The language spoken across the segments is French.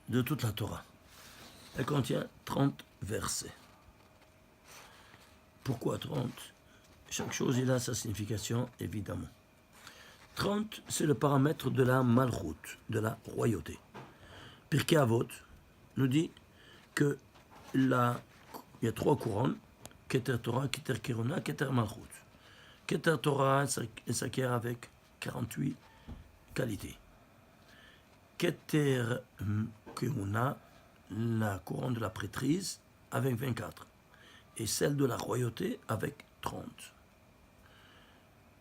de toute la Torah. Elle contient 30 versets. Pourquoi 30? Chaque chose, il a sa signification, évidemment. 30, c'est le paramètre de la malchoute, de la royauté. Pirkei Avot nous dit que il y a 3 couronnes, Keter Torah, Keter Keruna, Keter Malchut. Keter Torah, elle s'acquiert avec 48 qualités. Keter Keruna, la couronne de la prêtrise, avec 24. Et celle de la royauté, avec 30.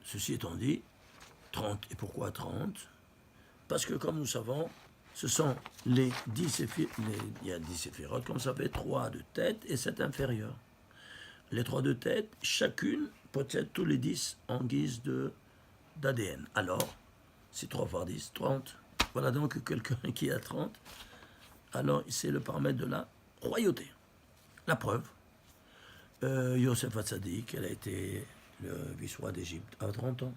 Ceci étant dit, 30. Et pourquoi 30? Parce que, comme nous savons, ce sont les 10 séphirotes, il y a 10 séphirotes, comme ça fait 3 de tête et 7 inférieurs. Les 3 de tête, chacune possède tous les 10 en guise d'ADN. Alors, c'est 3 par 10, 30. Voilà donc quelqu'un qui a 30. Alors, c'est le paramètre de la royauté. La preuve, Yosef Hatzadik, elle a été le vice-roi d'Égypte à 30 ans.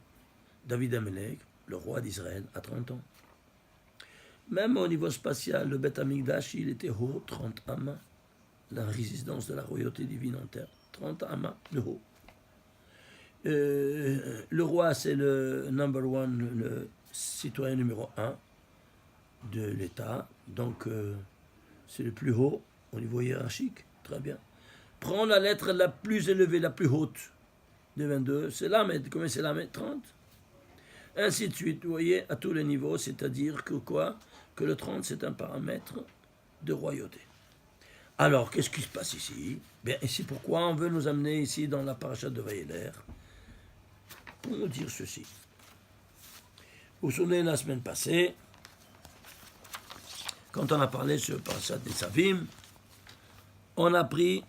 David Amelech, le roi d'Israël, à 30 ans. Même au niveau spatial, le Beth Amikdash, il était haut, 30 amas. La résidence de la royauté divine en terre, 30 amas de haut. Le roi, c'est le number one, le citoyen numéro 1 de l'État. Donc, c'est le plus haut au niveau hiérarchique. Très bien. Prends la lettre la plus élevée, la plus haute de 22. C'est Lamed. Combien c'est Lamed? 30. Ainsi de suite, vous voyez, à tous les niveaux. C'est-à-dire que quoi? Que le 30, c'est un paramètre de royauté. Alors, qu'est-ce qui se passe ici? Bien, ici, pourquoi on veut nous amener ici dans la paracha de Vaïler? Pour nous dire ceci. Vous vous souvenez, la semaine passée, quand on a parlé sur le parachat des Savim, on a pris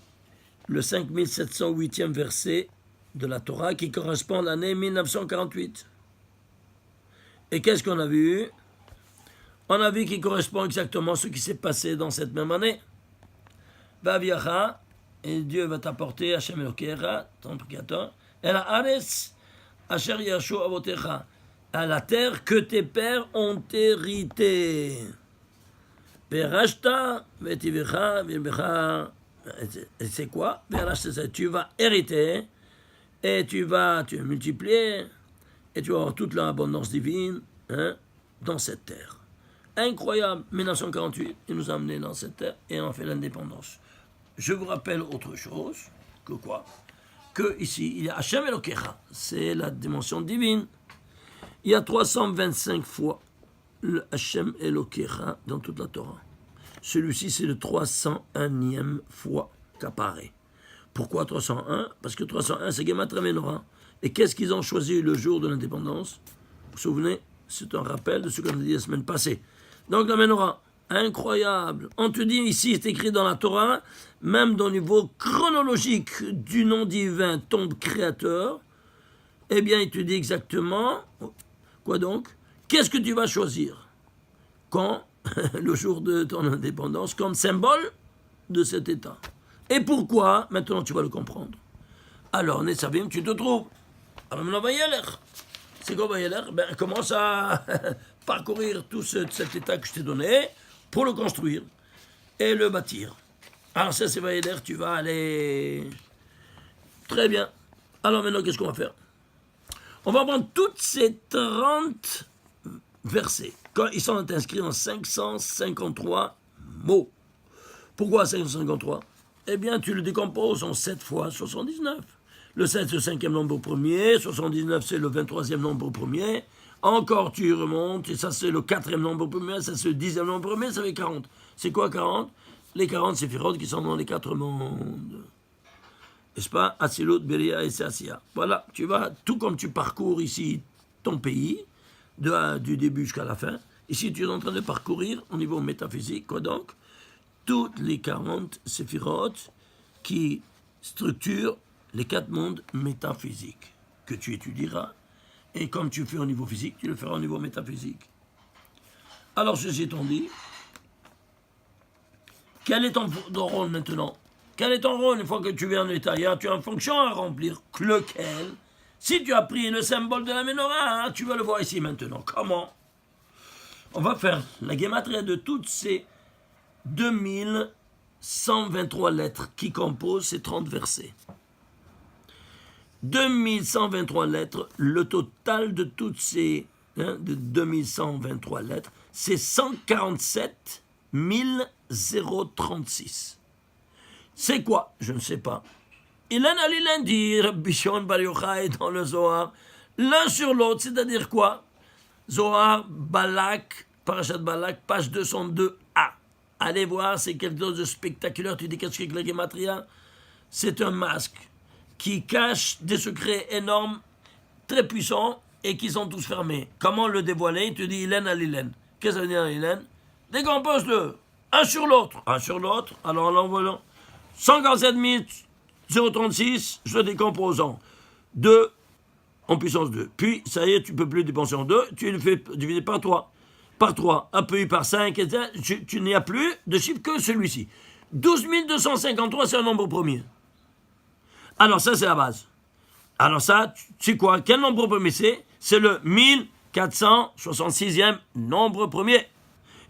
le 5708e verset de la Torah qui correspond à l'année 1948. Et qu'est-ce qu'on a vu? On a vu qu'il correspond exactement à ce qui s'est passé dans cette même année. Vaviacha, et Dieu va t'apporter, Hashem Elokecha, ton créateur, et la Ares, Asher Yashu Avotecha, à la terre que tes pères ont héritée. Perashta, Vetivecha, Vivecha, c'est quoi? Tu vas hériter, et tu vas multiplier, et tu vas avoir toute l'abondance divine dans cette terre. Incroyable, 1948, il nous a amenés dans cette terre et on a fait l'indépendance. Je vous rappelle autre chose, que quoi? Que ici, il y a Hashem Elokecha, c'est la dimension divine. Il y a 325 fois le Hashem Elokecha dans toute la Torah. Celui-ci, c'est le 301e fois qu'apparaît. Pourquoi 301? Parce que 301, c'est Gematria Menorah. Et qu'est-ce qu'ils ont choisi le jour de l'indépendance? Vous vous souvenez? C'est un rappel de ce qu'on a dit la semaine passée. Donc la Menorah, incroyable. On te dit ici, c'est écrit dans la Torah, même dans le niveau chronologique du nom divin, ton créateur, eh bien il te dit exactement, quoi donc? Qu'est-ce que tu vas choisir? Quand? Le jour de ton indépendance, comme symbole de cet état. Et pourquoi? Maintenant tu vas le comprendre. Alors, Netsavim, tu te trouves. Alors maintenant, Vaïler. C'est quoi Vaïler? Ben, commence à parcourir tout cet état que je t'ai donné pour le construire et le bâtir. Alors ça, c'est Vaïler, tu vas aller... Très bien. Alors maintenant, qu'est-ce qu'on va faire? On va prendre toutes ces 30 versets. Quand ils sont inscrits en 553 mots. Pourquoi 553? Eh bien, tu le décomposes en 7 fois 79. Le 7, c'est le 5e nombre premier. 79, c'est le 23e nombre premier. Encore, tu remontes. Et ça, c'est le 4e nombre premier. Ça, c'est le 10e nombre premier. Ça fait 40. C'est quoi 40? Les 40 séphirotes qui sont dans les 4 mondes. N'est-ce pas? Atzilut, Beria et Seasia. Voilà, tu vas, tout comme tu parcours ici ton pays, du début jusqu'à la fin. Ici, tu es en train de parcourir au niveau métaphysique. Quoi donc? Toutes les 40 séphirotes qui structurent les 4 mondes métaphysiques que tu étudieras. Et comme tu fais au niveau physique, tu le feras au niveau métaphysique. Alors, ceci étant dit, quel est ton rôle maintenant? Quel est ton rôle une fois que tu viens en état? Tu as une fonction à remplir. Lequel? Si tu as pris le symbole de la Menorah, tu vas le voir ici maintenant. Comment? On va faire la guématria de toutes ces 2123 lettres qui composent ces 30 versets. 2123 lettres, le total de toutes ces de 2123 lettres, c'est 147 036. C'est quoi? Je ne sais pas. Ilan Alilan dit, Rabbi Shimon Bar Yochai dans le Zohar, l'un sur l'autre, c'est-à-dire quoi? Zohar, Balak, Parashat Balak, page 202a. Allez voir, c'est quelque chose de spectaculaire. Tu dis qu'est-ce que c'est que la Gematria? C'est un masque qui cache des secrets énormes, très puissants, et qui sont tous fermés. Comment le dévoiler? Tu dis Ilan Alilan. Qu'est-ce que ça veut dire Ilan? Décompose-le. Un sur l'autre. Un sur l'autre. Alors en l'envoyant 147 036, je le décompose en 2 en puissance 2. Puis, ça y est, tu ne peux plus dépenser en 2, tu le fais diviser par 3. Par 3, appuyé par 5, etc. Tu n'y as plus de chiffre que celui-ci. 12 253, c'est un nombre premier. Alors ça, c'est la base. Alors ça, tu sais quoi? Quel nombre premier c'est? C'est le 1466e nombre premier.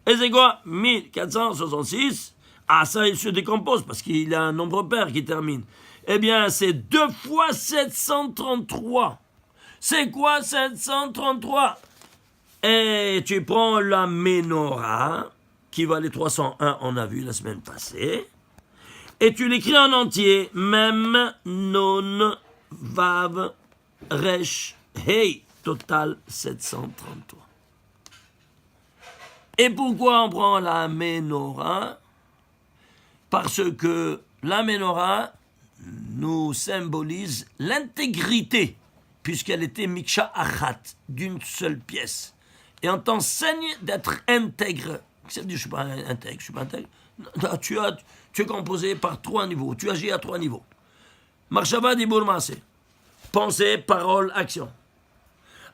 Et c'est quoi? 1466. Ah, ça, il se décompose parce qu'il a un nombre pair qui termine. Eh bien, c'est 2 fois 733. C'est quoi 733? Et tu prends la Ménorah, qui valait 301, on a vu la semaine passée, et tu l'écris en entier. Mem, Non, Vav, Resh, Hey. Total 733. Et pourquoi on prend la Ménorah? Parce que la Ménorah nous symbolise l'intégrité, puisqu'elle était Miksha Achat, d'une seule pièce. Et on t'enseigne d'être intègre. Ça veut dire, je ne suis pas intègre. Non, tu es composé par 3 niveaux. Tu agis à 3 niveaux. Marshava Dibur Maaseh. Pensée, parole, action.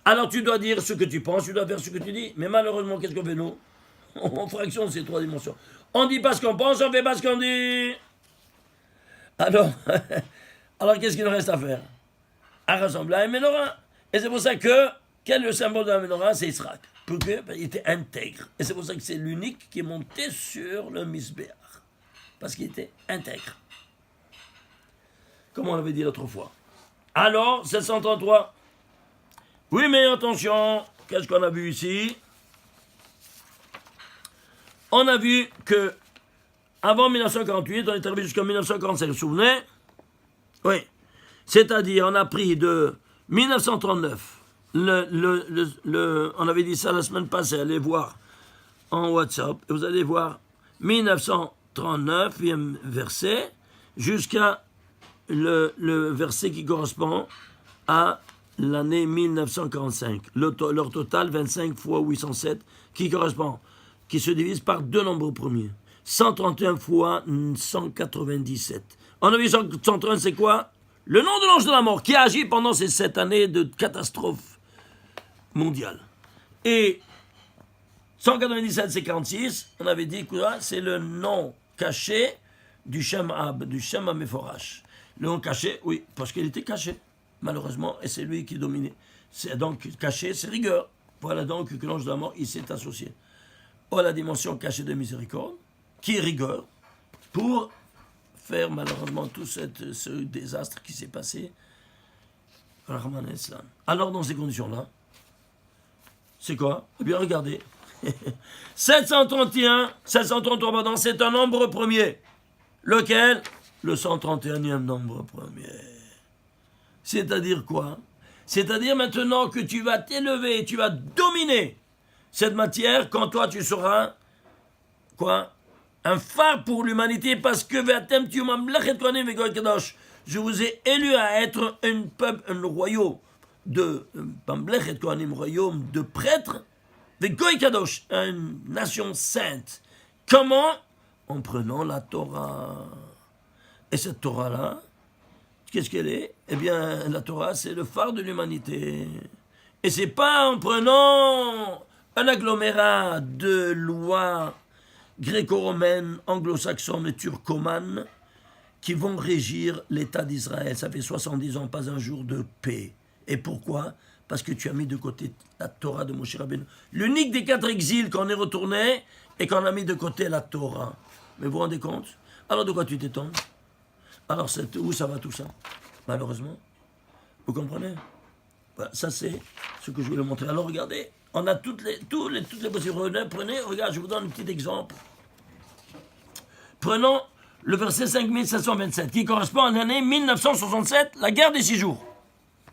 Alors tu dois dire ce que tu penses, tu dois faire ce que tu dis. Mais malheureusement, qu'est-ce qu'on fait nous? On fractionne ces 3 dimensions. On ne dit pas ce qu'on pense, on ne fait pas ce qu'on dit. Alors qu'est-ce qu'il nous reste à faire? À rassembler à une Ménorah. Et c'est pour ça que, quel est le symbole de la Ménorah? C'est Israël. Pourquoi? Il était intègre. Et c'est pour ça que c'est l'unique qui est monté sur le Misbéach. Parce qu'il était intègre. Comme on l'avait dit l'autre fois. Alors, 733. Oui, mais attention, qu'est-ce qu'on a vu ici? On a vu que avant 1948, on est arrivé jusqu'en 1945, vous vous souvenez? Oui. C'est-à-dire, on a pris de 1939, on avait dit ça la semaine passée, allez voir en WhatsApp, et vous allez voir 1939e verset, jusqu'à le verset qui correspond à l'année 1945. Leur total, 25 fois 807, qui se divise par 2 nombres premiers. 131 fois 197. On a vu 131, c'est quoi? Le nom de l'ange de la mort qui a agi pendant ces 7 années de catastrophe mondiale. Et 197, c'est 46. On avait dit quoi? C'est le nom caché du Shem HaMeforash. Le nom caché, oui, parce qu'il était caché, malheureusement, et c'est lui qui dominait. C'est donc caché, c'est rigueur. Voilà donc que l'ange de la mort, il s'est associé à la dimension cachée de miséricorde, qui est rigueur, pour faire malheureusement tout ce désastre qui s'est passé. Alors dans ces conditions-là, c'est quoi? Eh bien regardez, 733, pardon, c'est un nombre premier. Lequel? Le 131e nombre premier. C'est-à-dire quoi? C'est-à-dire maintenant que tu vas t'élever, tu vas dominer cette matière, quand toi tu seras quoi? Un phare pour l'humanité, parce que je vous ai élu à être un peuple, un royaume de royaume de prêtres, de Goy Kadosh, une nation sainte. Comment? En prenant la Torah. Et cette Torah-là, qu'est-ce qu'elle est? Eh bien, la Torah, c'est le phare de l'humanité. Et c'est pas en prenant un agglomérat de lois gréco-romaines, anglo-saxonnes et turcomanes qui vont régir l'État d'Israël. Ça fait 70 ans, pas un jour de paix. Et pourquoi? Parce que tu as mis de côté la Torah de Moshe Rabbeinu. L'unique des 4 exils qu'on est retourné, et qu'on a mis de côté la Torah. Mais vous vous rendez compte? Alors de quoi tu t'étonnes? Alors où ça va tout ça? Malheureusement. Vous comprenez? Voilà, ça c'est ce que je voulais montrer. Alors regardez, on a toutes les possibilités. Prenez, regarde, je vous donne un petit exemple. Prenons le verset 5727, qui correspond à l'année 1967, la guerre des 6 jours.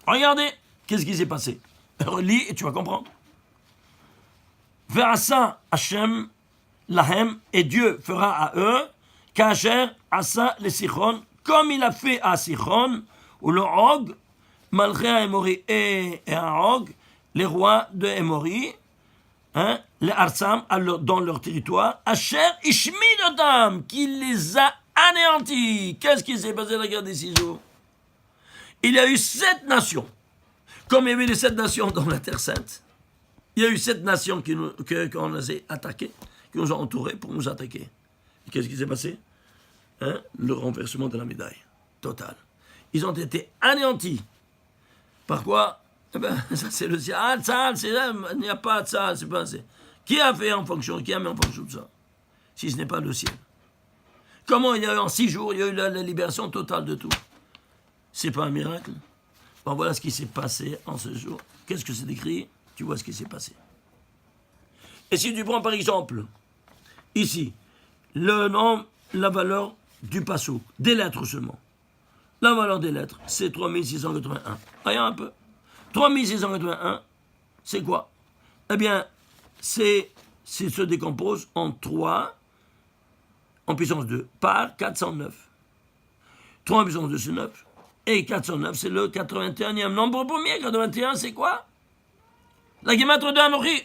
Regardez, qu'est-ce qui s'est passé? Relis et tu vas comprendre. Ve'asa Hashem lahem, et Dieu fera à eux, Kacher asa les Sichon, comme il a fait à Sichon, ou le Og, malgré Amori et un Og, les rois de Amori, hein, les Arsam, dans leur territoire, Asher Ishmidotam, qui les a anéantis. Qu'est-ce qui s'est passé dans la guerre des 6 jours? Il y a eu 7 nations. Comme il y avait les 7 nations dans la Terre Sainte, il y a eu 7 nations qu'on les a attaquées, qui nous ont entourés pour nous attaquer. Et qu'est-ce qui s'est passé? Hein? Le renversement de la médaille. Total. Ils ont été anéantis. Par quoi? Eh ben, ça c'est le ciel. Ah, ça, il n'y a pas de ça. C'est pas, qui a mis en fonction de ça? Si ce n'est pas le ciel. Comment il y a eu en 6 jours, il y a eu la libération totale de tout? C'est pas un miracle? Bon, voilà ce qui s'est passé en ce jour. Qu'est-ce que c'est écrit? Tu vois ce qui s'est passé. Et si tu prends par exemple, ici, le nom, la valeur du passouk, des lettres seulement. La valeur des lettres, c'est 3681. Regarde un peu. 3681, c'est quoi? Eh bien, c'est se décompose en 3 en puissance 2 par 409. 3 en puissance 2, c'est 9. Et 409, c'est le 81e nombre premier. 81, c'est quoi? La guématre de Anochi.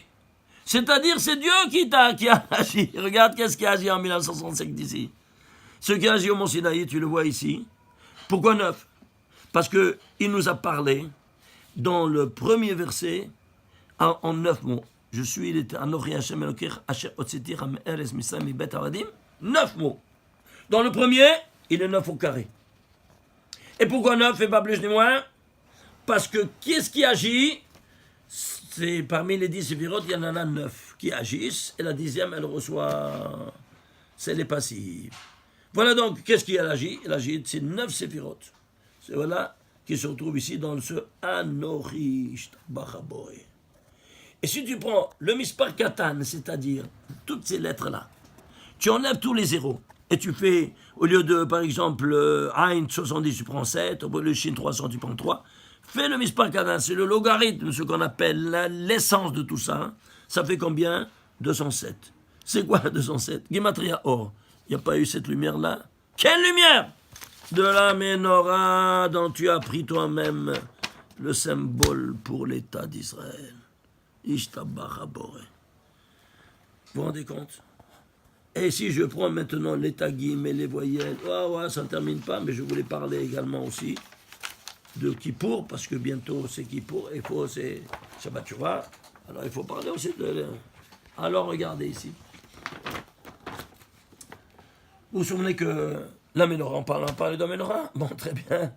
C'est-à-dire, c'est Dieu qui a agi. Regarde qu'est-ce qui a agi en 1965 d'ici. Ce qui a agi au Mont Sinaï, tu le vois ici. Pourquoi 9? Parce qu'il nous a parlé dans le premier verset en 9 mots. Je suis Anochi Hashem Elokeich Asher Hotzeti Ham Eretz Mitzrayim Mibet Avadim. 9 mots. Dans le premier, il est 9 au carré. Et pourquoi 9 et pas plus ni moins? Parce que qu'est-ce qui agit? C'est parmi les 10 séphirotes, il y en a 9 qui agissent, et la 10e, elle reçoit, c'est les passives. Voilà donc, qu'est-ce qui agit? Elle agit, c'est 9 séphirotes. C'est voilà qui se retrouve ici dans ce Anochi Bachaboy. Et si tu prends le Mispar Katan, c'est-à-dire toutes ces lettres-là, tu enlèves tous les zéros, et tu fais, au lieu de, par exemple, Ein 70, tu prends 7, au lieu de Shin 300, tu prends 3. Fais le Mispar Katan, c'est le logarithme, ce qu'on appelle l'essence de tout ça. Hein. Ça fait combien? 207. C'est quoi 207? Gematria Or. Il n'y a pas eu cette lumière-là? Quelle lumière? De la Ménorah dont tu as pris toi-même le symbole pour l'État d'Israël. Ishtabachabore. Vous vous rendez compte? Et si je prends maintenant les tagim et les voyelles, ça ne termine pas, mais je voulais parler également aussi de Kippour, parce que bientôt c'est Kippour, et c'est Shabbat Shuvah, alors il faut parler aussi de... Alors regardez ici. Vous vous souvenez que la Ménorah, on parlait de la Ménorah? Bon, très bien.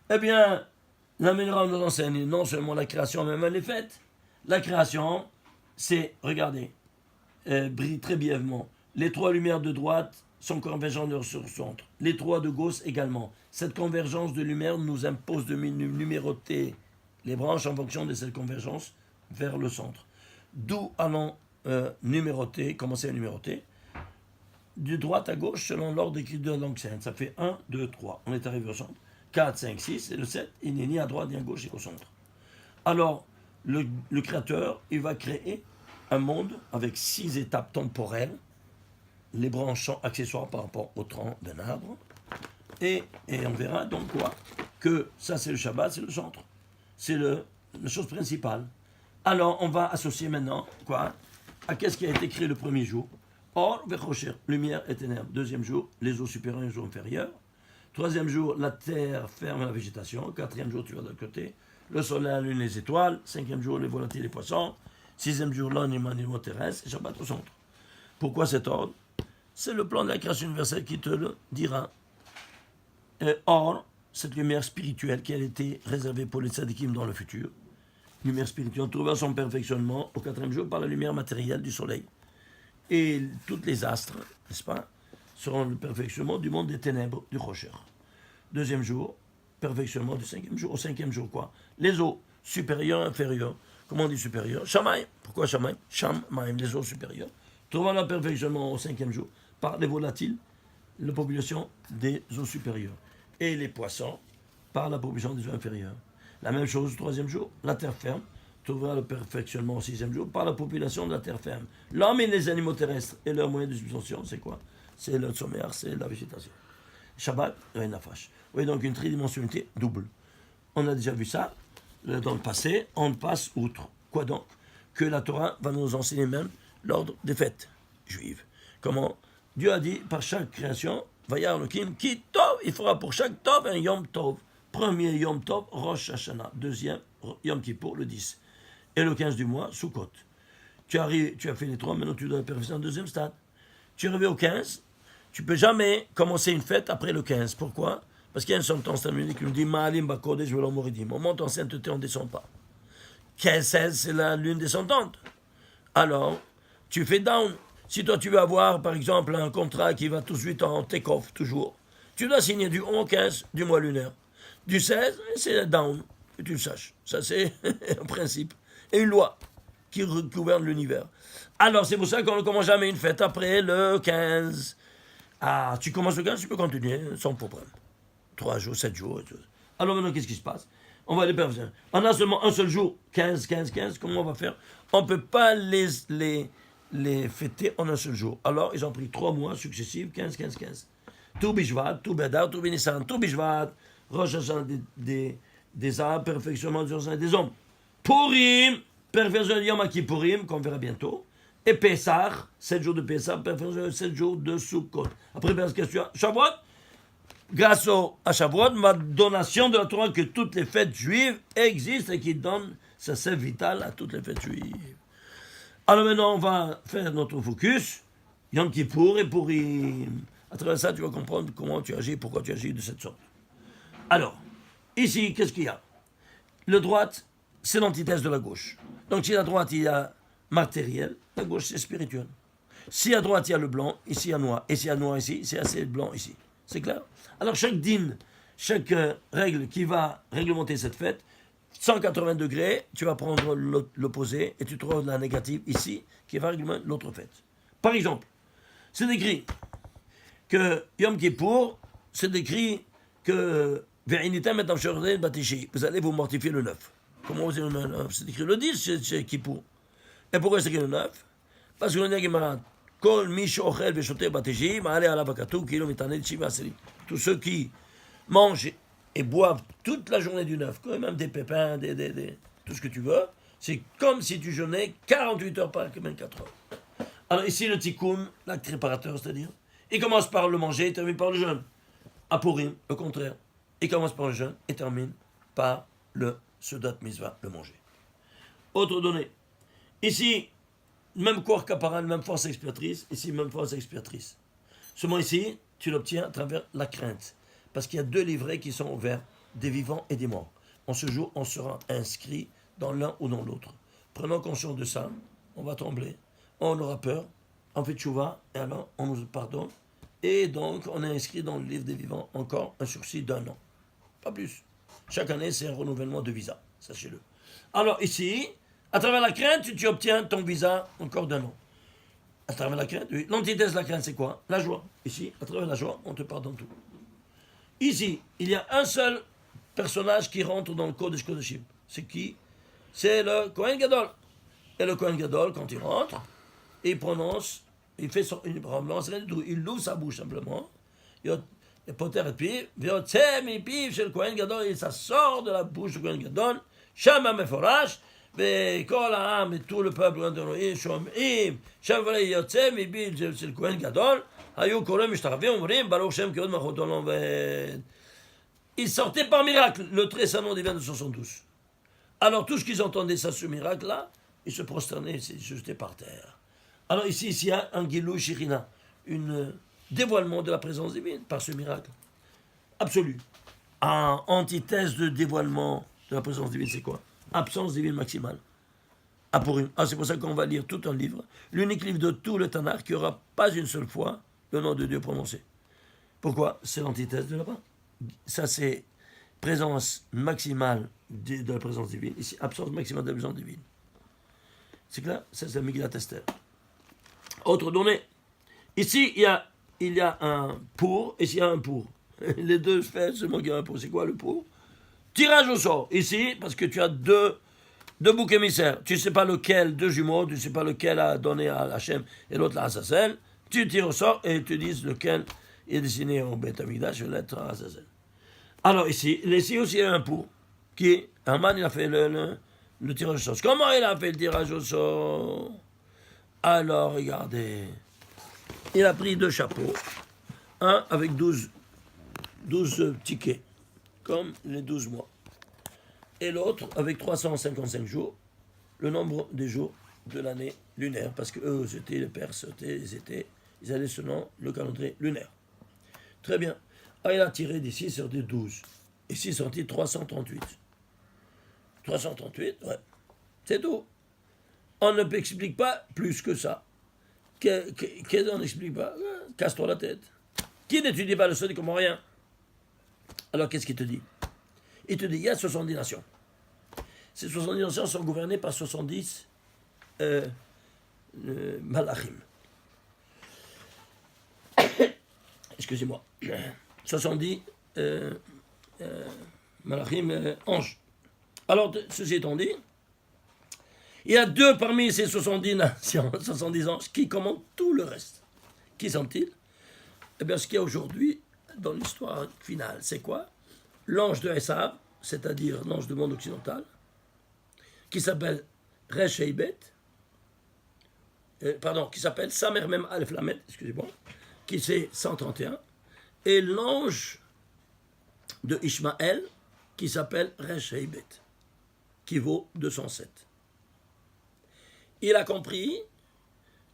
Eh bien, la Ménorah nous enseigne non seulement la création, mais même les fêtes. La création, c'est, regardez, très brièvement, les 3 lumières de droite sont convergentes sur le centre. Les 3 de gauche également. Cette convergence de lumière nous impose de numéroter les branches en fonction de cette convergence vers le centre. D'où allons numéroter, commencer à numéroter, de droite à gauche selon l'ordre écrit de la langue sainte. Ça fait 1, 2, 3. On est arrivé au centre. 4, 5, 6 et le 7, il n'est ni à droite ni à gauche, il est au centre. Alors, le créateur, il va créer un monde avec 6 étapes temporelles. Les branches sont accessoires par rapport au tronc d'un arbre. Et on verra donc quoi? Que ça c'est le Shabbat, c'est le centre. C'est la chose principale. Alors on va associer maintenant quoi? À qu'est-ce qui a été créé le premier jour? Or, Vechocher, lumière et ténèbres. Deuxième jour, les eaux supérieures et les eaux inférieures. Troisième jour, la terre ferme la végétation. Quatrième jour, tu vas de l'autre côté. Le soleil, la lune, les étoiles. Cinquième jour, les volatiles, les poissons. Sixième jour, l'homme, les animaux terrestres. Et Shabbat au centre. Pourquoi cet ordre? C'est le plan de la création universelle qui te le dira. Or, cette lumière spirituelle qui a été réservée pour les tzadikim dans le futur, lumière spirituelle trouvée son perfectionnement au 4e jour par la lumière matérielle du soleil. et toutes les astres, n'est-ce pas, seront le perfectionnement du monde des ténèbres, du Rocher. Deuxième jour, perfectionnement du cinquième jour. Au cinquième jour, quoi? Les eaux supérieures, inférieures. Comment on dit supérieures? Shamaï. Pourquoi Shamaï? Shamaï, les eaux supérieures. Trouvant le perfectionnement au cinquième jour par les volatiles, la population des eaux supérieures. Et les poissons par la population des eaux inférieures. La même chose au troisième jour, la terre ferme trouvera le perfectionnement au sixième jour par la population de la terre ferme. L'homme et les animaux terrestres et leurs moyens de subvention, c'est quoi? C'est le sommaire, c'est la végétation. Shabbat, rien nafash. Oui, donc une tridimensionnalité double. On a déjà vu ça dans le passé, on passe outre. Quoi donc? Que la Torah va nous enseigner même l'ordre des fêtes juives. Comment Dieu a dit par chaque création, Vayar Elohim, qui tov, il fera pour chaque tov un Yom Tov. Premier Yom Tov, Rosh Hashanah. Deuxième, Yom Kippour, le 10. Et le 15 du mois, Sukkot. Tu as fait les trois, maintenant tu dois perfectionner un deuxième stade. Tu es arrivé au 15, tu ne peux jamais commencer une fête après le 15. Pourquoi? Parce qu'il y a une sentence talmudique qui nous dit Ma'alim Bakodesh Velo Moridim. On monte en sainteté, on ne descend pas. 15-16, c'est la lune descendante. Alors, tu fais down. Si toi tu veux avoir, par exemple, un contrat qui va tout de suite en take-off, toujours, tu dois signer du 11 au 15 du mois lunaire. Du 16, c'est down, que tu le saches. Ça, c'est un principe. Et une loi qui gouverne l'univers. Alors, c'est pour ça qu'on ne commence jamais une fête après le 15. Ah, tu commences le 15, tu peux continuer sans problème. 3 jours, 7 jours. Alors maintenant, qu'est-ce qui se passe? On va les perfectionner. On a seulement un seul jour, 15, 15, 15. Comment on va faire? On ne peut pas les fêter en un seul jour. Alors, ils ont pris 3 mois successifs, 15, 15, 15. Tout Bishvat, tout Bedar, tout Benissan, tout Bishvat, Rosh Hashanah des arbres, perfectionnement des hommes. Purim, perfectionnement de Yom Kippourim, qu'on verra bientôt. Et Pessah, 7 jours de Pessah, perfectionnement 7 jours de Sukkot. Après, question, Shavuot, grâce à Shavuot, ma donation de la Torah que toutes les fêtes juives existent et qui donne sa sève vitale à toutes les fêtes juives. Alors maintenant, on va faire notre focus, Yom Kippour et Purim. À travers ça, tu vas comprendre comment tu agis, pourquoi tu agis de cette sorte. Alors, ici, qu'est-ce qu'il y a? Le droite, c'est l'antithèse de la gauche. Donc, si à droite, il y a matériel, la gauche, c'est spirituel. Si à droite, il y a le blanc, ici, il y a noir. Et s'il y a noir ici, c'est assez blanc ici. C'est clair? Alors, chaque dîne, chaque règle qui va réglementer cette fête, 180 degrés, tu vas prendre l'opposé et tu trouves la négative ici qui va réglementer l'autre fête. Par exemple, c'est décrit que Yom Kippour, c'est décrit que vous allez vous mortifier le 9. Comment vous dites le 9? C'est écrit le 10 chez Kippour. Et pourquoi c'est écrit le 9? Parce que le Gemara, tous ceux qui mangent et boivent toute la journée du 9, quand même des pépins, tout ce que tu veux, c'est comme si tu jeûnais 48 heures par 24 heures. Alors ici le tikkun, l'acte réparateur, c'est-à-dire, il commence par le manger et termine par le jeûne. À Purim, le contraire. Il commence par le jeûne et termine par le Seudat Mitzvah, le manger. Autre donnée. Ici, même corps caparal, même force expiatrice. Ici, même force expiatrice. Seulement ici, tu l'obtiens à travers la crainte. Parce qu'il y a 2 livrets qui sont ouverts, des vivants et des morts. En ce jour, on sera inscrit dans l'un ou dans l'autre. Prenons conscience de ça, on va trembler, on aura peur, on fait tchouva, et alors on nous pardonne. Et donc, on est inscrit dans le livre des vivants encore un sursis d'1 an. Pas plus. Chaque année, c'est un renouvellement de visa, sachez-le. Alors ici, à travers la crainte, tu obtiens ton visa encore d'1 an. À travers la crainte, oui. L'antithèse de la crainte, c'est quoi? La joie. Ici, à travers la joie, on te pardonne tout. Ici, il y a un seul personnage qui rentre dans le Kodesh Kodeshim. C'est qui? C'est le Kohen Gadol. Et le Kohen Gadol, quand il rentre, il prononce, il fait son, il ouvre sa bouche simplement. Il poter et piv, chez le Kohen Gadol, et ça sort de la bouche du Kohen Gadol. Shama Meforash, et tout le peuple, c'est le Kohen Gadol. Ils sortaient par miracle, le très saint nom divin de 72. Alors, tous ce qu'ils entendaient ça, ce miracle-là, ils se prosternaient, ils se jetaient par terre. Alors ici, il y a un Gilou Shirina, un dévoilement de la présence divine par ce miracle. Absolu. En antithèse de dévoilement de la présence divine, c'est quoi? Absence divine maximale. à Purim. Ah, c'est pour ça qu'on va lire tout un livre, l'unique livre de tout le Tanakh qui n'aura pas une seule fois le nom de Dieu prononcé. Pourquoi? C'est l'antithèse de là-bas. Ça, c'est présence maximale de la présence divine. Ici, absence maximale de la présence divine. C'est clair? Ça, c'est la Megillat Esther. Autre donnée. Ici, il y a un pour, et ici, il y a un pour. Les deux faits, c'est moi qui ai un pour. C'est quoi le pour? Tirage au sort. Ici, parce que tu as deux boucs émissaires. Tu ne sais pas lequel, deux jumeaux, tu ne sais pas lequel a donné à Hachem et l'autre à Azazel. Tu tires au sort et tu dis lequel est destiné au Beth Amikdash, l'être à Azazel. Alors ici aussi il y a un pour. Qui Haman, il a fait le tirage au sort. Comment il a fait le tirage au sort? Alors regardez. Il a pris 2 chapeaux. Un avec 12 tickets. Comme les 12 mois. Et l'autre avec 355 jours, le nombre des jours de l'année lunaire, parce que eux, c'était les Perses, ils allaient selon le calendrier lunaire. Très bien. Ah, il a tiré d'ici sur des 12. Ici, sorti 338. 338, ouais. C'est tout. On ne explique pas plus que ça. Qu'est-ce qu'on n'explique pas? Casse-toi la tête. Qui n'étudie pas le sol, il comprend rien. Alors, qu'est-ce qu'il te dit? Il te dit, il y a 70 nations. Ces 70 nations sont gouvernées par 70 malachim. Excusez-moi. 70 malachim, anges. Alors, ceci étant dit, il y a 2 parmi ces 70 nations, 70 anges, qui commandent tout le reste. Qui sont-ils? Eh bien, ce qu'il y a aujourd'hui, dans l'histoire finale, c'est quoi? L'ange de Esav, c'est-à-dire l'ange du monde occidental, qui s'appelle Resh Heibet, qui s'appelle Samer Mem Aleph Lamed, excusez-moi, qui c'est 131, et l'ange de Ishmaël, qui s'appelle Resh Heibet, qui vaut 207. Il a compris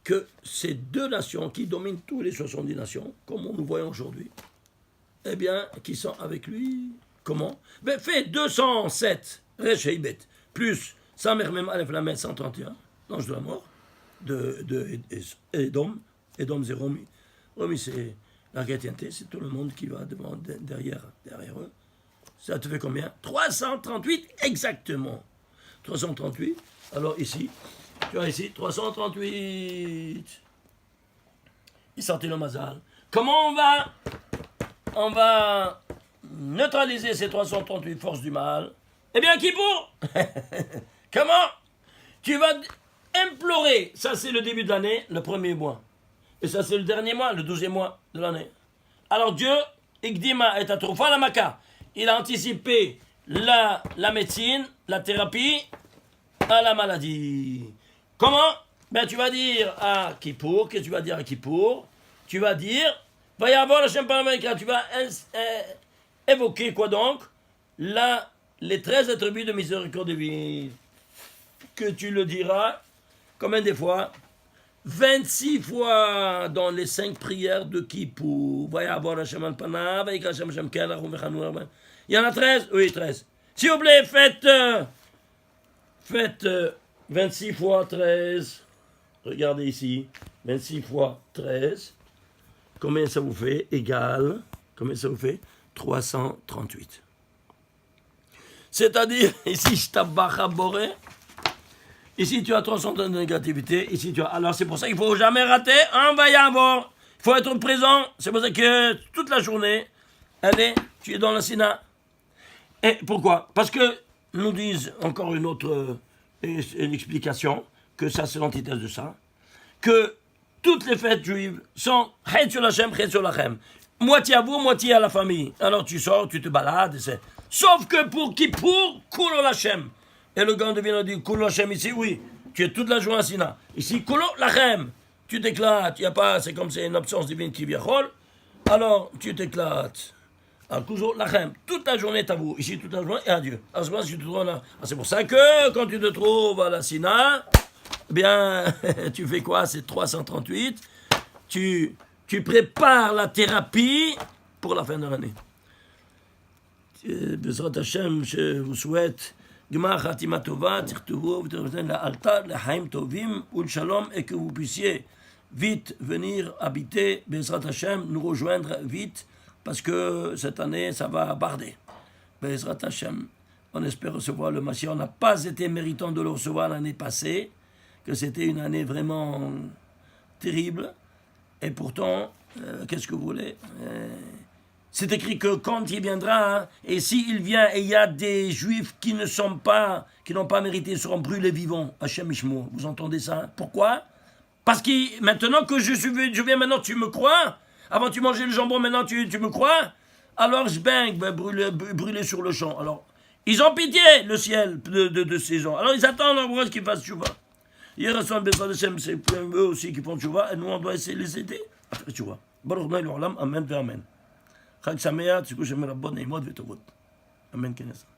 que ces 2 nations qui dominent tous les 70 nations, comme nous voyons aujourd'hui, eh bien, qui sont avec lui, comment? Ben, fait 207 Resh Heibet, plus Samer Mem Aleph Lamed 131, l'ange de la mort, de Edom. Edom, c'est Romi. Romi, c'est la chrétienté, c'est tout le monde qui va derrière eux. Ça te fait combien? 338 exactement. 338. Alors ici, tu as ici 338. Il sortit le mazal. Comment on va neutraliser ces 338 forces du mal? Eh bien, qui pour? Comment? Tu vas implorer, ça c'est le début de l'année, le premier mois. Et ça c'est le dernier mois, le 12e mois de l'année. Alors Dieu, Ikdima et Atroufa la Maka, il a anticipé la médecine, la thérapie à la maladie. Comment? Ben tu vas dire à Kippour, qu'est-ce que tu vas dire à Kippour? Tu vas dire, va y avoir le Shem Paramekra, tu vas évoquer quoi donc? Les 13 attributs de miséricorde divine. Que tu le diras, combien de fois? 26 fois dans les 5 prières de Kippour. Il y en a 13? Oui, 13. S'il vous plaît, faites 26 fois 13. Regardez ici. 26 fois 13. Combien ça vous fait? Égal. Combien ça vous fait? 338. C'est-à-dire, ici, je t'abbacha boré. Ici, tu as 300 de négativité. Ici, tu as... Alors, c'est pour ça qu'il ne faut jamais rater. On va y avoir. Il faut être présent. C'est pour ça que toute la journée, tu es dans la Sina. Et pourquoi? Parce que nous disent encore une autre une explication, que ça, c'est l'antithèse de ça, que toutes les fêtes juives sont Chet sur Hachem, Chet sur Lachem. Moitié à vous, moitié à la famille. Alors, tu sors, tu te balades. Sauf que pour Kippour, Kulo Lachem. Et le gars devient dit Kulo Lachem ici, oui, tu es toute la journée à Sina. Ici, Kulo Lachem. Tu t'éclates, il y a pas, c'est comme c'est une absence divine qui vient. Alors, tu t'éclates. Alors, toujours Lachem. Toute la journée est à vous. Ici, toute la journée est à Dieu. Alors, tu te trouves là. C'est pour ça que quand tu te trouves à la Sina, eh bien, tu fais quoi? C'est 338. Tu prépares la thérapie pour la fin de l'année. Bezrat Hashem, je vous souhaite Gmar Khatima Tova, Tirtuvu, la Alta, la Haim Tovim, Ul Shalom, et que vous puissiez vite venir habiter, Bezrat Hashem, nous rejoindre vite, parce que cette année, ça va barder. Bezrat Hashem, on espère recevoir le Mashiach. On n'a pas été méritant de le recevoir l'année passée, que c'était une année vraiment terrible, et pourtant, qu'est-ce que vous voulez c'est écrit que quand il viendra, hein, et s'il vient et il y a des juifs qui n'ont pas mérité, seront brûlés vivants, Hachem Ishmo, vous entendez ça? Pourquoi? Parce que maintenant que je viens, maintenant tu me crois? Avant tu mangeais le jambon, maintenant tu me crois? Alors je bang, brûler sur le champ. Alors, ils ont pitié, le ciel, de ces gens. Alors ils attendent en gros qu'ils fassent tchouva. Hier, c'est eux aussi qui font tchouva, et nous on doit essayer de les aider à faire tchouva. Baruch Amen, Amen. חג שמח, תזכו שמרבות נעימות וטובות. אמן כן יעשה.